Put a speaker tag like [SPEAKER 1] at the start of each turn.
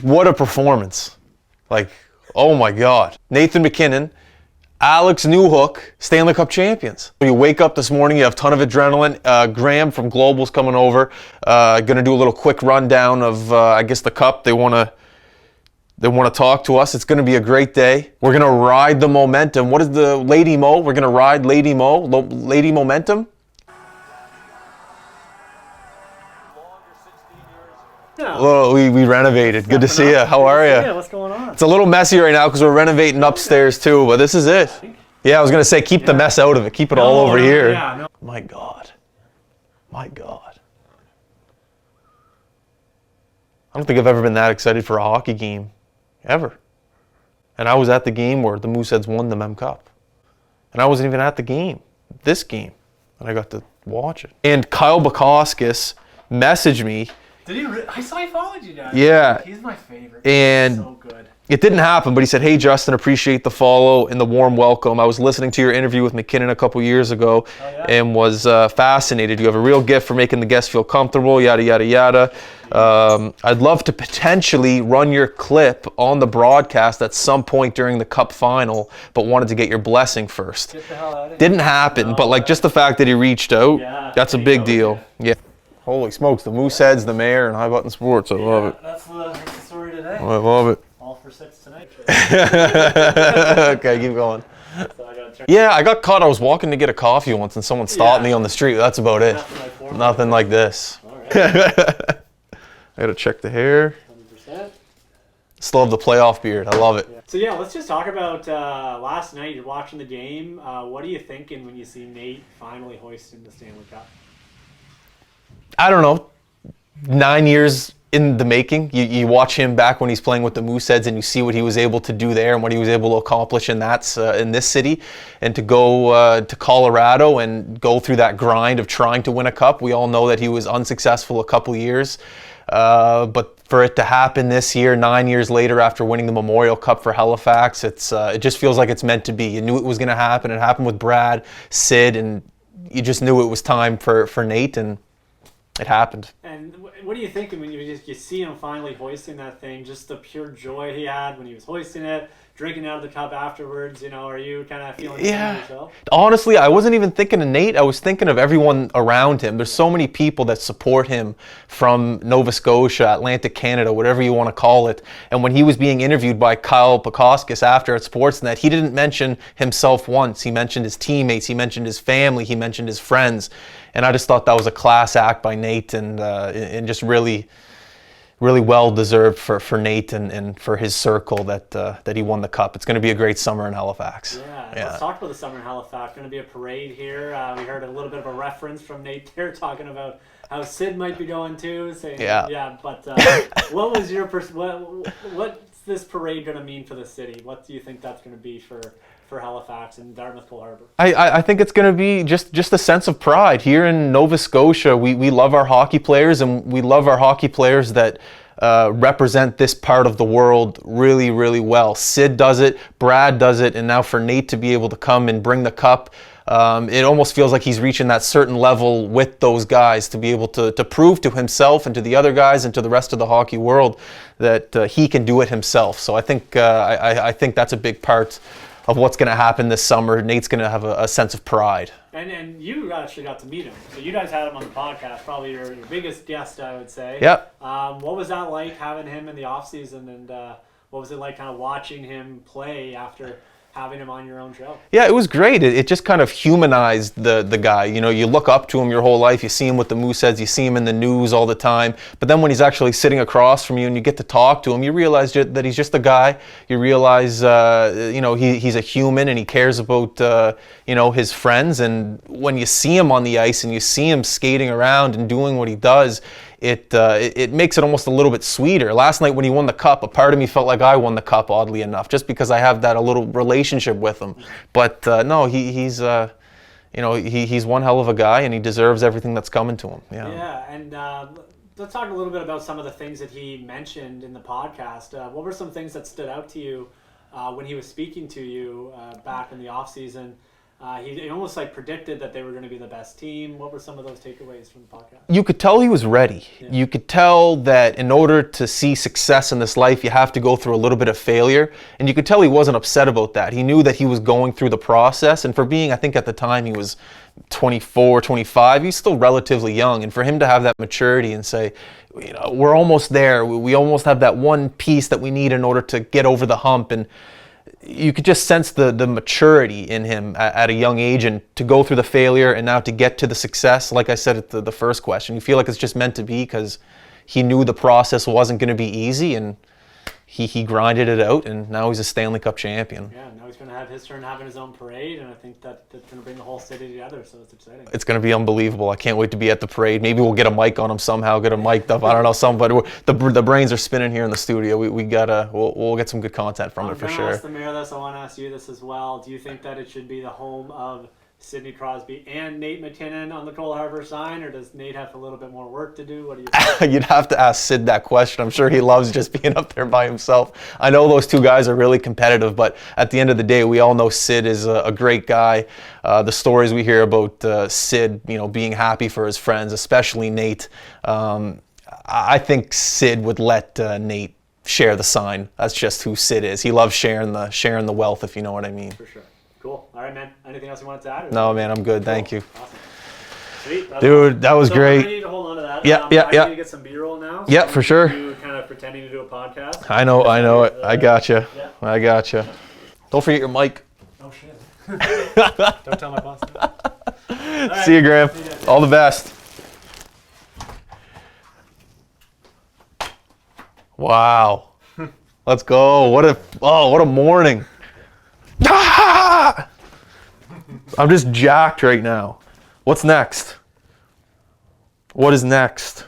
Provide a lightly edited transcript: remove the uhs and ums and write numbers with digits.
[SPEAKER 1] What a performance. Like, oh my God. Nathan MacKinnon, Alex Newhook, Stanley Cup champions. You wake up this morning, you have a ton of adrenaline. Graham from Global's coming over. Going to do a little quick rundown of, I guess, the Cup. They want to talk to us. It's going to be a great day. We're going to ride the momentum. What is the Lady Mo? We're going to ride Lady Mo. Lady Momentum. Well, we renovated. Good to see you. How are you?
[SPEAKER 2] Yeah, what's going on?
[SPEAKER 1] It's a little messy right now because we're renovating upstairs too, but this is it. Yeah, I was going to say keep the mess out of it. Keep it all over here.
[SPEAKER 2] Yeah, no.
[SPEAKER 1] My God. My God. I don't think I've ever been that excited for a hockey game. Ever. And I was at the game where the Mooseheads won the Mem Cup. And I wasn't even at the game. This game. And I got to watch it. And Kyle Bukauskas messaged me.
[SPEAKER 2] Did he? I saw he followed you guys.
[SPEAKER 1] Yeah.
[SPEAKER 2] He's my favorite.
[SPEAKER 1] And
[SPEAKER 2] He's so good.
[SPEAKER 1] It didn't happen, but he said, "Hey, Justin, appreciate the follow and the warm welcome. I was listening to your interview with MacKinnon a couple years ago and was fascinated. You have a real gift for making the guests feel comfortable, yada, yada, yada. I'd love to potentially run your clip on the broadcast at some point during the Cup final, but wanted to get your blessing first."
[SPEAKER 2] Get the hell out of here.
[SPEAKER 1] Didn't happen, but like just the fact that he reached out, that's a big deal. Yeah. Holy smokes, the Mooseheads, the mayor, and High Button Sports. I love it.
[SPEAKER 2] That's the story today.
[SPEAKER 1] I love it.
[SPEAKER 2] All for 6 tonight.
[SPEAKER 1] Okay, keep going. Yeah, I got caught. I was walking to get a coffee once and someone stopped me on the street. That's about it. Nothing like this.
[SPEAKER 2] All right.
[SPEAKER 1] I gotta check the hair.
[SPEAKER 2] 100%.
[SPEAKER 1] Still have the playoff beard. I love it.
[SPEAKER 2] So yeah, let's just talk about last night. You're watching the game. What are you thinking when you see Nate finally hoisting the Stanley Cup?
[SPEAKER 1] I don't know. 9 years in the making. You watch him back when he's playing with the Mooseheads and you see what he was able to do there and what he was able to accomplish in this city. And to go to Colorado and go through that grind of trying to win a cup. We all know that he was unsuccessful a couple years. But for it to happen this year, 9 years later after winning the Memorial Cup for Halifax, it just feels like it's meant to be. You knew it was going to happen. It happened with Brad, Sid, and you just knew it was time for Nate, and it happened.
[SPEAKER 2] And what are you thinking when you see him finally hoisting that thing? Just the pure joy he had when he was hoisting it, drinking out of the cup afterwards. You know, are you kind of feeling yourself?
[SPEAKER 1] Honestly, I wasn't even thinking of Nate. I was thinking of everyone around him. There's so many people that support him from Nova Scotia, Atlantic Canada, whatever you want to call it. And when he was being interviewed by Kyle Bukauskas after at Sportsnet, he didn't mention himself once. He mentioned his teammates. He mentioned his family. He mentioned his friends. And I just thought that was a class act by Nate and just really well deserved for Nate and for his circle that he won the cup. It's going to be a great summer in Halifax.
[SPEAKER 2] Yeah. Let's talk about the summer in Halifax. Going to be a parade here. We heard a little bit of a reference from Nate there talking about how Sid might be going too. Saying, but what was your what's this parade going to mean for the city? What do you think that's going to be for Halifax and Dartmouth Cole Harbour?
[SPEAKER 1] I think it's going to be just a sense of pride. Here in Nova Scotia, we love our hockey players, and we love our hockey players that represent this part of the world really, really well. Sid does it, Brad does it, and now for Nate to be able to come and bring the cup, it almost feels like he's reaching that certain level with those guys to be able to prove to himself and to the other guys and to the rest of the hockey world that he can do it himself. So I think I think that's a big part of what's going to happen this summer. Nate's going to have a sense of pride.
[SPEAKER 2] And you actually got to meet him. So you guys had him on the podcast, probably your biggest guest, I would say.
[SPEAKER 1] Yep.
[SPEAKER 2] What was that like, having him in the offseason, and what was it like kind of watching him play after having him on your own show? Yeah,
[SPEAKER 1] it was great. It just kind of humanized the guy. You know, you look up to him your whole life. You see him with the Mooseheads. You see him in the news all the time. But then when he's actually sitting across from you and you get to talk to him, you realize that he's just a guy. You realize, he's a human and he cares about, his friends. And when you see him on the ice and you see him skating around and doing what he does, it makes it almost a little bit sweeter. Last night when he won the cup, a part of me felt like I won the cup, oddly enough, just because I have that a little relationship with him. But no, he's one hell of a guy, and he deserves everything that's coming to him.
[SPEAKER 2] Yeah, and let's talk a little bit about some of the things that he mentioned in the podcast. What were some things that stood out to you when he was speaking to you back in the off season? He almost like predicted that they were going to be the best team. What were some of those takeaways from the podcast?
[SPEAKER 1] You could tell he was ready. Yeah. You could tell that in order to see success in this life, you have to go through a little bit of failure. And you could tell he wasn't upset about that. He knew that he was going through the process. And for being, I think at the time he was 24, 25, he's still relatively young. And for him to have that maturity and say, you know, we're almost there. We almost have that one piece that we need in order to get over the hump. And you could just sense the maturity in him at a young age, and to go through the failure and now to get to the success. Like I said at the first question, you feel like it's just meant to be, because he knew the process wasn't going to be easy, and he grinded it out, and now he's a Stanley Cup champion.
[SPEAKER 2] Yeah, now he's going to have his turn having his own parade, and I think that's going to bring the whole city together, so it's exciting.
[SPEAKER 1] It's going to be unbelievable. I can't wait to be at the parade. Maybe we'll get a mic on him somehow, get him mic'd up. I don't know, somebody. The brains are spinning here in the studio. We'll get some good content from it for sure. I'm going to
[SPEAKER 2] ask the mayor this. I want to ask you this as well. Do you think that it should be the home of Sidney Crosby and Nate McKinnon on the Cole Harbour sign, or does Nate have a little bit more work to do? What do you think?
[SPEAKER 1] You'd have to ask Sid that question. I'm sure he loves just being up there by himself. I know those two guys are really competitive, but at the end of the day, we all know Sid is a great guy. The stories we hear about Sid, you know, being happy for his friends, especially Nate. I think Sid would let Nate share the sign. That's just who Sid is. He loves sharing the wealth, if you know what I mean.
[SPEAKER 2] For sure. Cool. All right, man. Anything else you wanted to add?
[SPEAKER 1] No, man, I'm good. Cool. Thank you.
[SPEAKER 2] Awesome. Sweet.
[SPEAKER 1] Dude, that was great.
[SPEAKER 2] I need to hold on to that.
[SPEAKER 1] Yeah.
[SPEAKER 2] I need to get some B-roll now.
[SPEAKER 1] Yeah, for sure.
[SPEAKER 2] You kind of pretending to do a podcast.
[SPEAKER 1] I know it. I gotcha. Yeah. I gotcha. Don't forget your mic.
[SPEAKER 2] Oh, shit. Don't tell my boss. Right.
[SPEAKER 1] See you, Graham. All the best. Wow. Let's go. What a morning. I'm just jacked right now. What's next? What is next?